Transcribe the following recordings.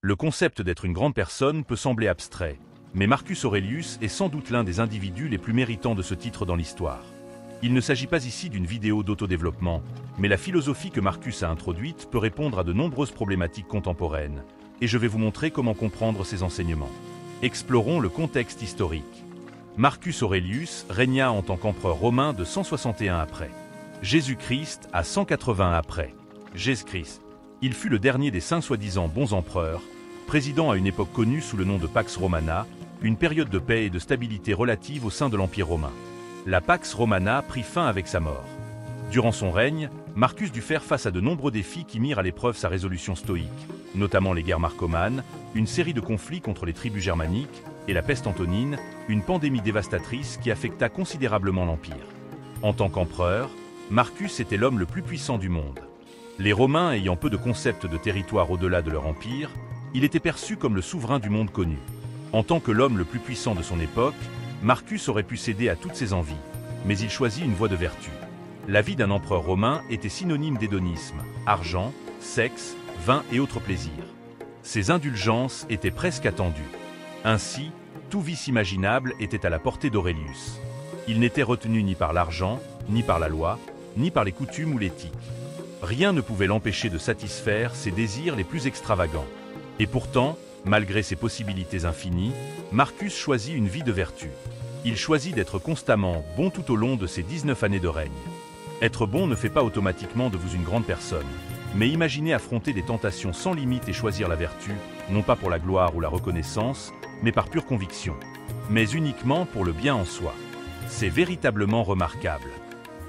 Le concept d'être une grande personne peut sembler abstrait, mais Marcus Aurelius est sans doute l'un des individus les plus méritants de ce titre dans l'histoire. Il ne s'agit pas ici d'une vidéo d'autodéveloppement, mais la philosophie que Marcus a introduite peut répondre à de nombreuses problématiques contemporaines, et je vais vous montrer comment comprendre ses enseignements. Explorons le contexte historique. Marcus Aurelius régna en tant qu'empereur romain de 161 après Jésus-Christ à 180 après Jésus-Christ. Il fut le dernier des 5 soi-disant bons empereurs, président à une époque connue sous le nom de Pax Romana, une période de paix et de stabilité relative au sein de l'Empire romain. La Pax Romana prit fin avec sa mort. Durant son règne, Marcus dut faire face à de nombreux défis qui mirent à l'épreuve sa résolution stoïque, notamment les guerres marcomanes, une série de conflits contre les tribus germaniques, et la peste antonine, une pandémie dévastatrice qui affecta considérablement l'Empire. En tant qu'empereur, Marcus était l'homme le plus puissant du monde. Les Romains ayant peu de concept de territoire au-delà de leur empire, il était perçu comme le souverain du monde connu. En tant que l'homme le plus puissant de son époque, Marcus aurait pu céder à toutes ses envies, mais il choisit une voie de vertu. La vie d'un empereur romain était synonyme d'hédonisme, argent, sexe, vin et autres plaisirs. Ces indulgences étaient presque attendues. Ainsi, tout vice imaginable était à la portée d'Aurelius. Il n'était retenu ni par l'argent, ni par la loi, ni par les coutumes ou l'éthique. Rien ne pouvait l'empêcher de satisfaire ses désirs les plus extravagants. Et pourtant, malgré ses possibilités infinies, Marcus choisit une vie de vertu. Il choisit d'être constamment bon tout au long de ses 19 années de règne. Être bon ne fait pas automatiquement de vous une grande personne, mais imaginez affronter des tentations sans limite et choisir la vertu, non pas pour la gloire ou la reconnaissance, mais par pure conviction, mais uniquement pour le bien en soi. C'est véritablement remarquable.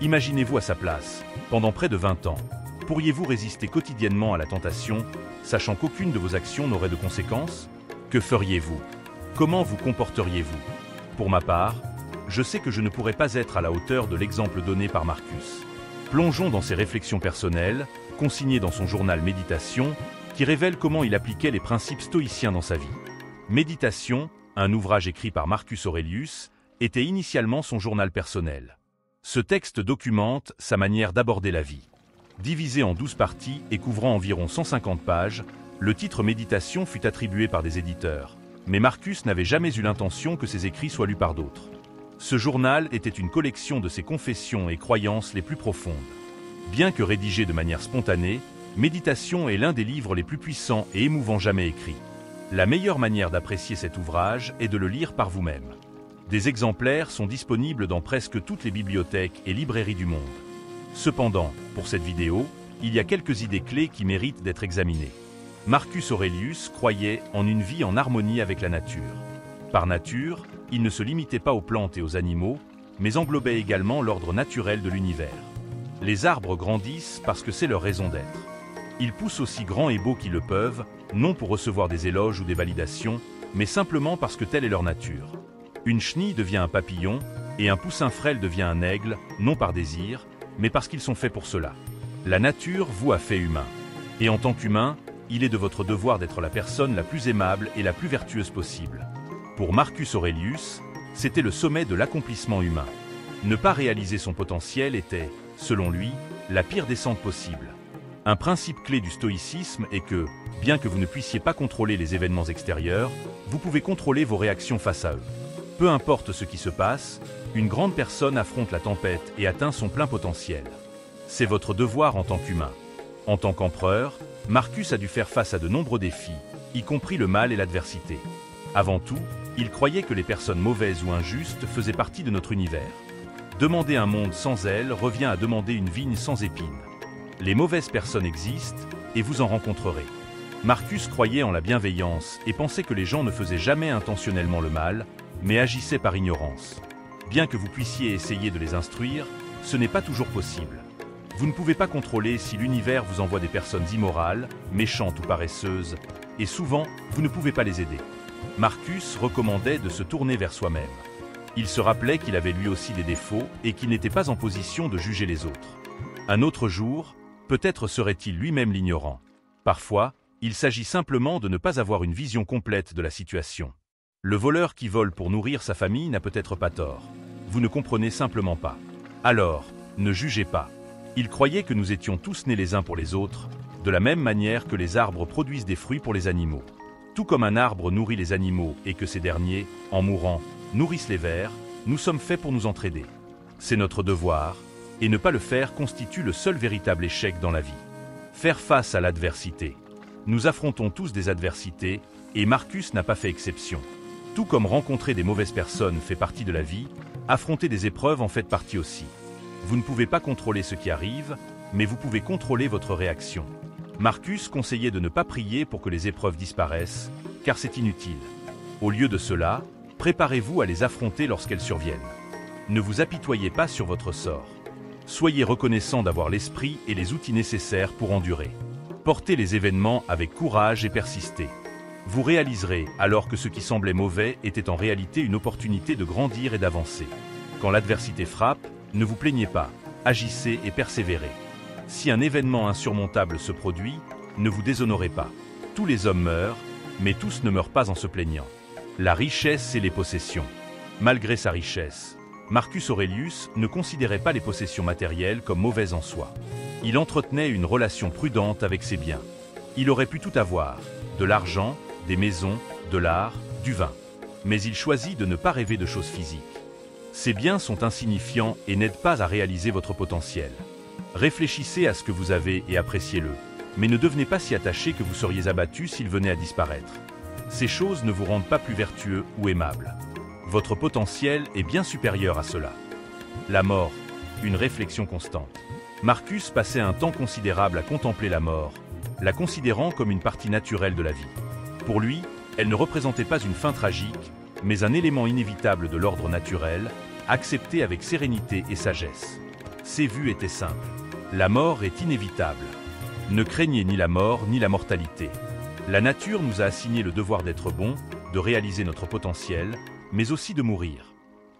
Imaginez-vous à sa place, pendant près de 20 ans. Pourriez-vous résister quotidiennement à la tentation, sachant qu'aucune de vos actions n'aurait de conséquences? Que feriez-vous? Comment vous comporteriez-vous? Pour ma part, je sais que je ne pourrais pas être à la hauteur de l'exemple donné par Marcus. Plongeons dans ses réflexions personnelles, consignées dans son journal Méditation, qui révèle comment il appliquait les principes stoïciens dans sa vie. Méditation, un ouvrage écrit par Marcus Aurelius, était initialement son journal personnel. Ce texte documente sa manière d'aborder la vie. Divisé en 12 parties et couvrant environ 150 pages, le titre Méditation fut attribué par des éditeurs, mais Marcus n'avait jamais eu l'intention que ses écrits soient lus par d'autres. Ce journal était une collection de ses confessions et croyances les plus profondes. Bien que rédigé de manière spontanée, Méditation est l'un des livres les plus puissants et émouvants jamais écrits. La meilleure manière d'apprécier cet ouvrage est de le lire par vous-même. Des exemplaires sont disponibles dans presque toutes les bibliothèques et librairies du monde. Cependant, pour cette vidéo, il y a quelques idées clés qui méritent d'être examinées. Marcus Aurelius croyait en une vie en harmonie avec la nature. Par nature, il ne se limitait pas aux plantes et aux animaux, mais englobait également l'ordre naturel de l'univers. Les arbres grandissent parce que c'est leur raison d'être. Ils poussent aussi grands et beaux qu'ils le peuvent, non pour recevoir des éloges ou des validations, mais simplement parce que telle est leur nature. Une chenille devient un papillon, et un poussin frêle devient un aigle, non par désir, mais parce qu'ils sont faits pour cela. La nature vous a fait humain. Et en tant qu'humain, il est de votre devoir d'être la personne la plus aimable et la plus vertueuse possible. Pour Marcus Aurelius, c'était le sommet de l'accomplissement humain. Ne pas réaliser son potentiel était, selon lui, la pire descente possible. Un principe clé du stoïcisme est que, bien que vous ne puissiez pas contrôler les événements extérieurs, vous pouvez contrôler vos réactions face à eux. Peu importe ce qui se passe, une grande personne affronte la tempête et atteint son plein potentiel. C'est votre devoir en tant qu'humain. En tant qu'empereur, Marcus a dû faire face à de nombreux défis, y compris le mal et l'adversité. Avant tout, il croyait que les personnes mauvaises ou injustes faisaient partie de notre univers. Demander un monde sans elles revient à demander une vigne sans épines. Les mauvaises personnes existent, et vous en rencontrerez. Marcus croyait en la bienveillance et pensait que les gens ne faisaient jamais intentionnellement le mal, mais agissaient par ignorance. Bien que vous puissiez essayer de les instruire, ce n'est pas toujours possible. Vous ne pouvez pas contrôler si l'univers vous envoie des personnes immorales, méchantes ou paresseuses, et souvent, vous ne pouvez pas les aider. Marcus recommandait de se tourner vers soi-même. Il se rappelait qu'il avait lui aussi des défauts et qu'il n'était pas en position de juger les autres. Un autre jour, peut-être serait-il lui-même l'ignorant. Parfois, il s'agit simplement de ne pas avoir une vision complète de la situation. Le voleur qui vole pour nourrir sa famille n'a peut-être pas tort. Vous ne comprenez simplement pas. Alors, ne jugez pas. Il croyait que nous étions tous nés les uns pour les autres, de la même manière que les arbres produisent des fruits pour les animaux. Tout comme un arbre nourrit les animaux et que ces derniers, en mourant, nourrissent les vers, nous sommes faits pour nous entraider. C'est notre devoir, et ne pas le faire constitue le seul véritable échec dans la vie. Faire face à l'adversité. Nous affrontons tous des adversités, et Marcus n'a pas fait exception. Tout comme rencontrer des mauvaises personnes fait partie de la vie, affronter des épreuves en fait partie aussi. Vous ne pouvez pas contrôler ce qui arrive, mais vous pouvez contrôler votre réaction. Marcus conseillait de ne pas prier pour que les épreuves disparaissent, car c'est inutile. Au lieu de cela, préparez-vous à les affronter lorsqu'elles surviennent. Ne vous apitoyez pas sur votre sort. Soyez reconnaissant d'avoir l'esprit et les outils nécessaires pour endurer. Portez les événements avec courage et persistez. Vous réaliserez alors que ce qui semblait mauvais était en réalité une opportunité de grandir et d'avancer. Quand l'adversité frappe, ne vous plaignez pas, agissez et persévérez. Si un événement insurmontable se produit, ne vous déshonorez pas. Tous les hommes meurent, mais tous ne meurent pas en se plaignant. La richesse et les possessions. Malgré sa richesse, Marcus Aurelius ne considérait pas les possessions matérielles comme mauvaises en soi. Il entretenait une relation prudente avec ses biens. Il aurait pu tout avoir, de l'argent, des maisons, de l'art, du vin. Mais il choisit de ne pas rêver de choses physiques. Ces biens sont insignifiants et n'aident pas à réaliser votre potentiel. Réfléchissez à ce que vous avez et appréciez-le, mais ne devenez pas si attaché que vous seriez abattu s'il venait à disparaître. Ces choses ne vous rendent pas plus vertueux ou aimable. Votre potentiel est bien supérieur à cela. La mort, une réflexion constante. Marcus passait un temps considérable à contempler la mort, la considérant comme une partie naturelle de la vie. Pour lui, elle ne représentait pas une fin tragique, mais un élément inévitable de l'ordre naturel, accepté avec sérénité et sagesse. Ses vues étaient simples. La mort est inévitable. Ne craignez ni la mort ni la mortalité. La nature nous a assigné le devoir d'être bon, de réaliser notre potentiel, mais aussi de mourir.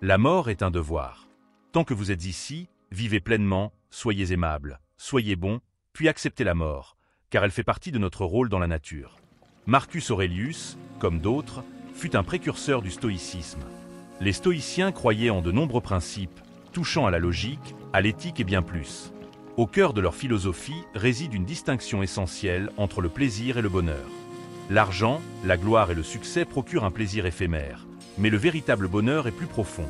La mort est un devoir. Tant que vous êtes ici, vivez pleinement, soyez aimable, soyez bon, puis acceptez la mort, car elle fait partie de notre rôle dans la nature. Marcus Aurelius, comme d'autres, fut un précurseur du stoïcisme. Les stoïciens croyaient en de nombreux principes, touchant à la logique, à l'éthique et bien plus. Au cœur de leur philosophie réside une distinction essentielle entre le plaisir et le bonheur. L'argent, la gloire et le succès procurent un plaisir éphémère, mais le véritable bonheur est plus profond.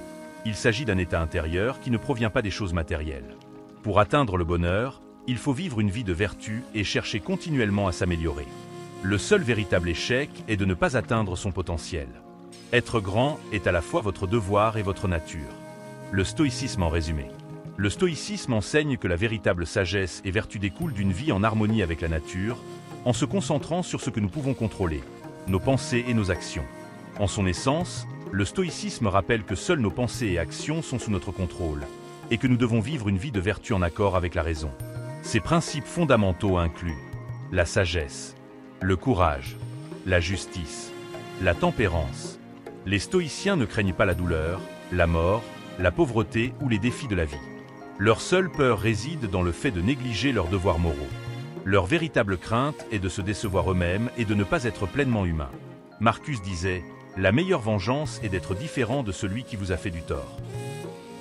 Il s'agit d'un état intérieur qui ne provient pas des choses matérielles. Pour atteindre le bonheur, il faut vivre une vie de vertu et chercher continuellement à s'améliorer. Le seul véritable échec est de ne pas atteindre son potentiel. Être grand est à la fois votre devoir et votre nature. Le stoïcisme en résumé. Le stoïcisme enseigne que la véritable sagesse et vertu découlent d'une vie en harmonie avec la nature, en se concentrant sur ce que nous pouvons contrôler, nos pensées et nos actions. En son essence, le stoïcisme rappelle que seules nos pensées et actions sont sous notre contrôle, et que nous devons vivre une vie de vertu en accord avec la raison. Ces principes fondamentaux incluent la sagesse, le courage, la justice, la tempérance. Les stoïciens ne craignent pas la douleur, la mort, la pauvreté ou les défis de la vie. Leur seule peur réside dans le fait de négliger leurs devoirs moraux. Leur véritable crainte est de se décevoir eux-mêmes et de ne pas être pleinement humains. Marcus disait « La meilleure vengeance est d'être différent de celui qui vous a fait du tort ».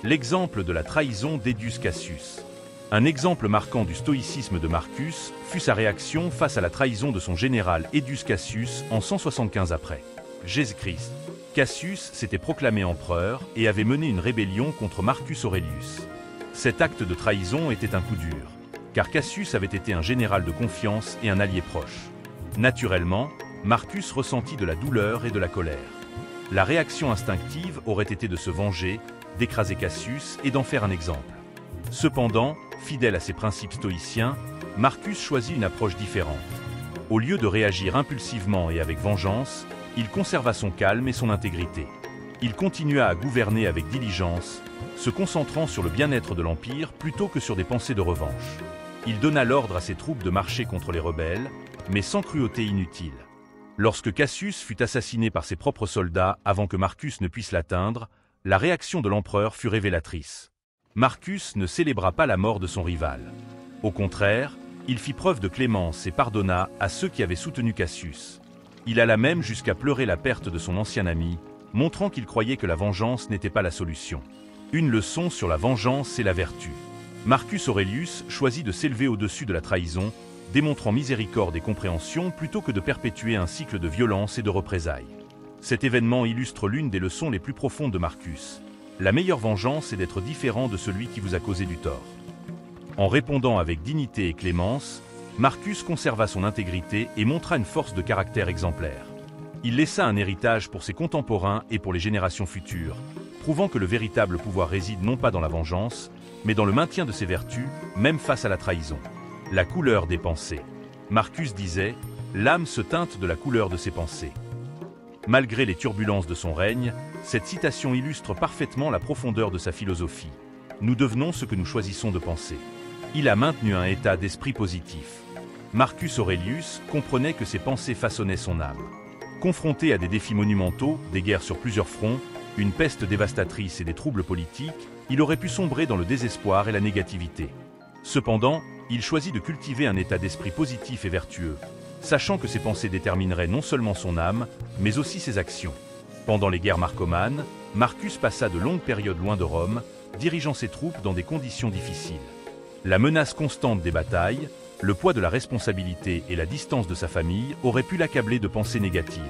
L'exemple de la trahison d'Edius Cassius. Un exemple marquant du stoïcisme de Marcus fut sa réaction face à la trahison de son général Edius Cassius en 175 après Jésus-Christ. Cassius s'était proclamé empereur et avait mené une rébellion contre Marcus Aurelius. Cet acte de trahison était un coup dur, car Cassius avait été un général de confiance et un allié proche. Naturellement, Marcus ressentit de la douleur et de la colère. La réaction instinctive aurait été de se venger, d'écraser Cassius et d'en faire un exemple. Cependant, fidèle à ses principes stoïciens, Marcus choisit une approche différente. Au lieu de réagir impulsivement et avec vengeance, il conserva son calme et son intégrité. Il continua à gouverner avec diligence, se concentrant sur le bien-être de l'Empire plutôt que sur des pensées de revanche. Il donna l'ordre à ses troupes de marcher contre les rebelles, mais sans cruauté inutile. Lorsque Cassius fut assassiné par ses propres soldats avant que Marcus ne puisse l'atteindre, la réaction de l'empereur fut révélatrice. Marcus ne célébra pas la mort de son rival. Au contraire, il fit preuve de clémence et pardonna à ceux qui avaient soutenu Cassius. Il alla même jusqu'à pleurer la perte de son ancien ami, montrant qu'il croyait que la vengeance n'était pas la solution. Une leçon sur la vengeance et la vertu. Marcus Aurelius choisit de s'élever au-dessus de la trahison, démontrant miséricorde et compréhension plutôt que de perpétuer un cycle de violence et de représailles. Cet événement illustre l'une des leçons les plus profondes de Marcus. La meilleure vengeance est d'être différent de celui qui vous a causé du tort. En répondant avec dignité et clémence, Marcus conserva son intégrité et montra une force de caractère exemplaire. Il laissa un héritage pour ses contemporains et pour les générations futures, prouvant que le véritable pouvoir réside non pas dans la vengeance, mais dans le maintien de ses vertus, même face à la trahison. La couleur des pensées. Marcus disait « L'âme se teinte de la couleur de ses pensées ». Malgré les turbulences de son règne, cette citation illustre parfaitement la profondeur de sa philosophie. Nous devenons ce que nous choisissons de penser. Il a maintenu un état d'esprit positif. Marcus Aurelius comprenait que ses pensées façonnaient son âme. Confronté à des défis monumentaux, des guerres sur plusieurs fronts, une peste dévastatrice et des troubles politiques, il aurait pu sombrer dans le désespoir et la négativité. Cependant, il choisit de cultiver un état d'esprit positif et vertueux, sachant que ses pensées détermineraient non seulement son âme, mais aussi ses actions. Pendant les guerres marcomanes, Marcus passa de longues périodes loin de Rome, dirigeant ses troupes dans des conditions difficiles. La menace constante des batailles, le poids de la responsabilité et la distance de sa famille auraient pu l'accabler de pensées négatives.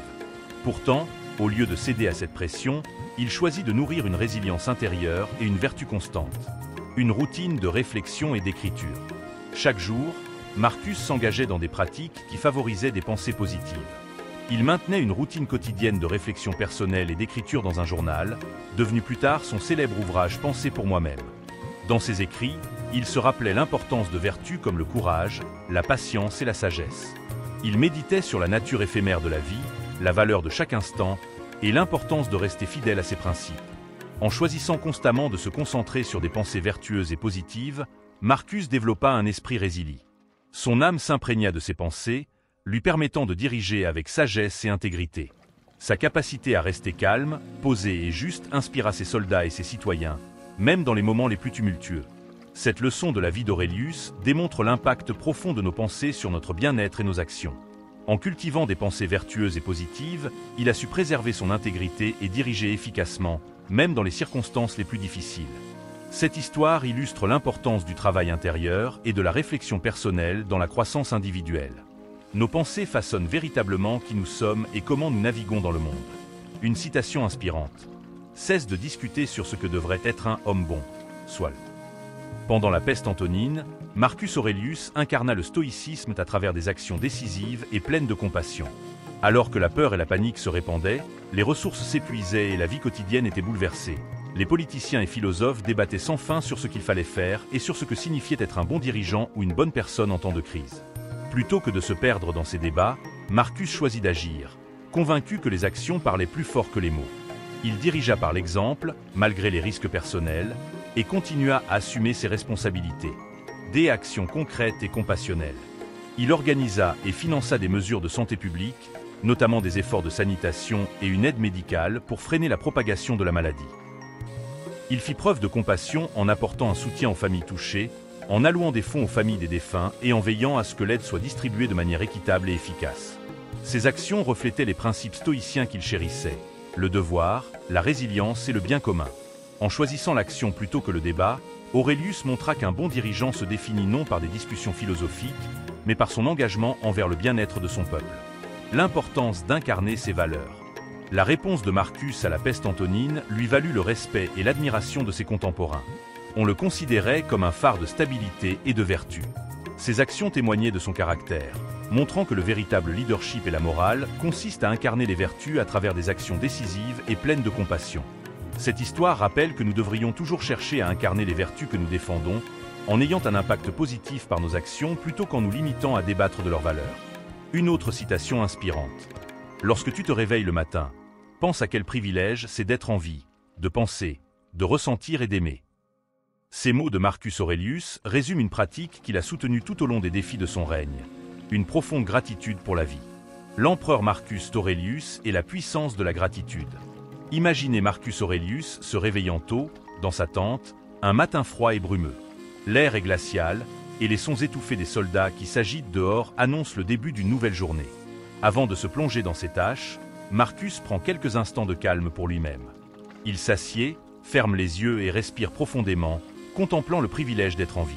Pourtant, au lieu de céder à cette pression, il choisit de nourrir une résilience intérieure et une vertu constante. Une routine de réflexion et d'écriture. Chaque jour, Marcus s'engageait dans des pratiques qui favorisaient des pensées positives. Il maintenait une routine quotidienne de réflexion personnelle et d'écriture dans un journal, devenu plus tard son célèbre ouvrage « Penser pour moi-même ». Dans ses écrits, il se rappelait l'importance de vertus comme le courage, la patience et la sagesse. Il méditait sur la nature éphémère de la vie, la valeur de chaque instant et l'importance de rester fidèle à ses principes. En choisissant constamment de se concentrer sur des pensées vertueuses et positives, Marcus développa un esprit résilient. Son âme s'imprégna de ses pensées, lui permettant de diriger avec sagesse et intégrité. Sa capacité à rester calme, posé et juste inspira ses soldats et ses citoyens, même dans les moments les plus tumultueux. Cette leçon de la vie d'Aurelius démontre l'impact profond de nos pensées sur notre bien-être et nos actions. En cultivant des pensées vertueuses et positives, il a su préserver son intégrité et diriger efficacement, même dans les circonstances les plus difficiles. Cette histoire illustre l'importance du travail intérieur et de la réflexion personnelle dans la croissance individuelle. Nos pensées façonnent véritablement qui nous sommes et comment nous naviguons dans le monde. Une citation inspirante. Cesse de discuter sur ce que devrait être un homme bon. Sois-le. Pendant la peste antonine, Marcus Aurelius incarna le stoïcisme à travers des actions décisives et pleines de compassion. Alors que la peur et la panique se répandaient, les ressources s'épuisaient et la vie quotidienne était bouleversée. Les politiciens et philosophes débattaient sans fin sur ce qu'il fallait faire et sur ce que signifiait être un bon dirigeant ou une bonne personne en temps de crise. Plutôt que de se perdre dans ces débats, Marcus choisit d'agir, convaincu que les actions parlaient plus fort que les mots. Il dirigea par l'exemple, malgré les risques personnels, et continua à assumer ses responsabilités. Des actions concrètes et compassionnelles. Il organisa et finança des mesures de santé publique, notamment des efforts de sanitation et une aide médicale pour freiner la propagation de la maladie. Il fit preuve de compassion en apportant un soutien aux familles touchées, en allouant des fonds aux familles des défunts et en veillant à ce que l'aide soit distribuée de manière équitable et efficace. Ses actions reflétaient les principes stoïciens qu'il chérissait, le devoir, la résilience et le bien commun. En choisissant l'action plutôt que le débat, Aurelius montra qu'un bon dirigeant se définit non par des discussions philosophiques, mais par son engagement envers le bien-être de son peuple. L'importance d'incarner ses valeurs. La réponse de Marcus à la peste antonine lui valut le respect et l'admiration de ses contemporains. On le considérait comme un phare de stabilité et de vertu. Ses actions témoignaient de son caractère, montrant que le véritable leadership et la morale consistent à incarner les vertus à travers des actions décisives et pleines de compassion. Cette histoire rappelle que nous devrions toujours chercher à incarner les vertus que nous défendons, en ayant un impact positif par nos actions plutôt qu'en nous limitant à débattre de leurs valeurs. Une autre citation inspirante. Lorsque tu te réveilles le matin, pense à quel privilège c'est d'être en vie, de penser, de ressentir et d'aimer. Ces mots de Marcus Aurelius résument une pratique qu'il a soutenue tout au long des défis de son règne. Une profonde gratitude pour la vie. L'empereur Marcus Aurelius et la puissance de la gratitude. Imaginez Marcus Aurelius se réveillant tôt, dans sa tente, un matin froid et brumeux. L'air est glacial, et les sons étouffés des soldats qui s'agitent dehors annoncent le début d'une nouvelle journée. Avant de se plonger dans ses tâches, Marcus prend quelques instants de calme pour lui-même. Il s'assied, ferme les yeux et respire profondément, contemplant le privilège d'être en vie.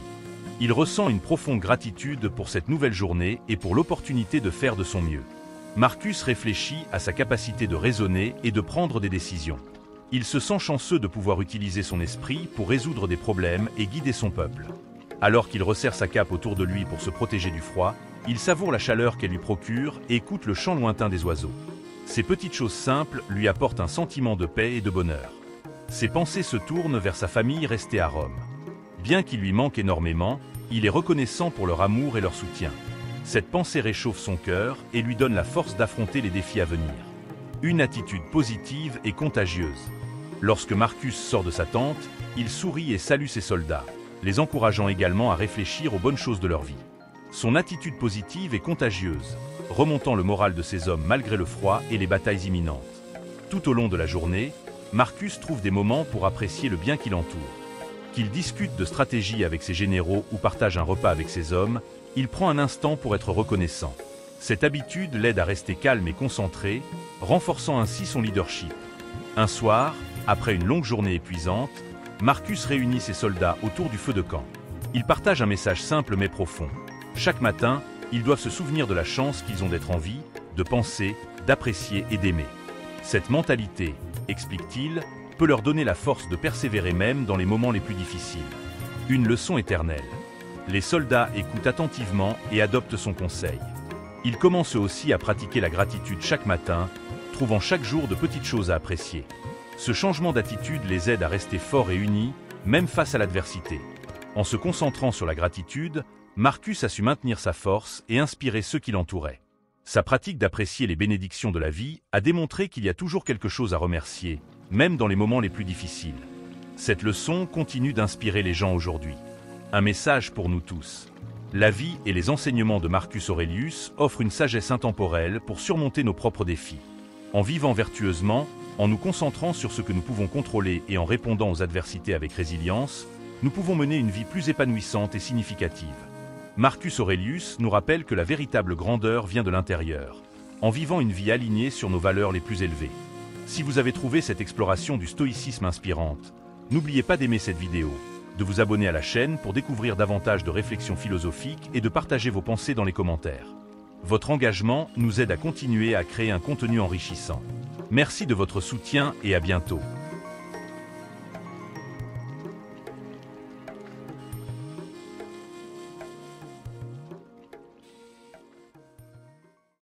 Il ressent une profonde gratitude pour cette nouvelle journée et pour l'opportunité de faire de son mieux. Marcus réfléchit à sa capacité de raisonner et de prendre des décisions. Il se sent chanceux de pouvoir utiliser son esprit pour résoudre des problèmes et guider son peuple. Alors qu'il resserre sa cape autour de lui pour se protéger du froid, il savoure la chaleur qu'elle lui procure et écoute le chant lointain des oiseaux. Ces petites choses simples lui apportent un sentiment de paix et de bonheur. Ses pensées se tournent vers sa famille restée à Rome. Bien qu'il lui manque énormément, il est reconnaissant pour leur amour et leur soutien. Cette pensée réchauffe son cœur et lui donne la force d'affronter les défis à venir. Une attitude positive et contagieuse. Lorsque Marcus sort de sa tente, il sourit et salue ses soldats, les encourageant également à réfléchir aux bonnes choses de leur vie. Son attitude positive est contagieuse, remontant le moral de ses hommes malgré le froid et les batailles imminentes. Tout au long de la journée, Marcus trouve des moments pour apprécier le bien qui l'entoure. Qu'il discute de stratégie avec ses généraux ou partage un repas avec ses hommes, il prend un instant pour être reconnaissant. Cette habitude l'aide à rester calme et concentré, renforçant ainsi son leadership. Un soir, après une longue journée épuisante, Marcus réunit ses soldats autour du feu de camp. Ils partagent un message simple mais profond. Chaque matin, ils doivent se souvenir de la chance qu'ils ont d'être en vie, de penser, d'apprécier et d'aimer. Cette mentalité, explique-t-il, peut leur donner la force de persévérer même dans les moments les plus difficiles. Une leçon éternelle. Les soldats écoutent attentivement et adoptent son conseil. Ils commencent aussi à pratiquer la gratitude chaque matin, trouvant chaque jour de petites choses à apprécier. Ce changement d'attitude les aide à rester forts et unis, même face à l'adversité. En se concentrant sur la gratitude, Marcus a su maintenir sa force et inspirer ceux qui l'entouraient. Sa pratique d'apprécier les bénédictions de la vie a démontré qu'il y a toujours quelque chose à remercier, même dans les moments les plus difficiles. Cette leçon continue d'inspirer les gens aujourd'hui. Un message pour nous tous. La vie et les enseignements de Marcus Aurelius offrent une sagesse intemporelle pour surmonter nos propres défis. En vivant vertueusement, en nous concentrant sur ce que nous pouvons contrôler et en répondant aux adversités avec résilience, nous pouvons mener une vie plus épanouissante et significative. Marcus Aurelius nous rappelle que la véritable grandeur vient de l'intérieur, en vivant une vie alignée sur nos valeurs les plus élevées. Si vous avez trouvé cette exploration du stoïcisme inspirante, n'oubliez pas d'aimer cette vidéo, de vous abonner à la chaîne pour découvrir davantage de réflexions philosophiques et de partager vos pensées dans les commentaires. Votre engagement nous aide à continuer à créer un contenu enrichissant. Merci de votre soutien et à bientôt.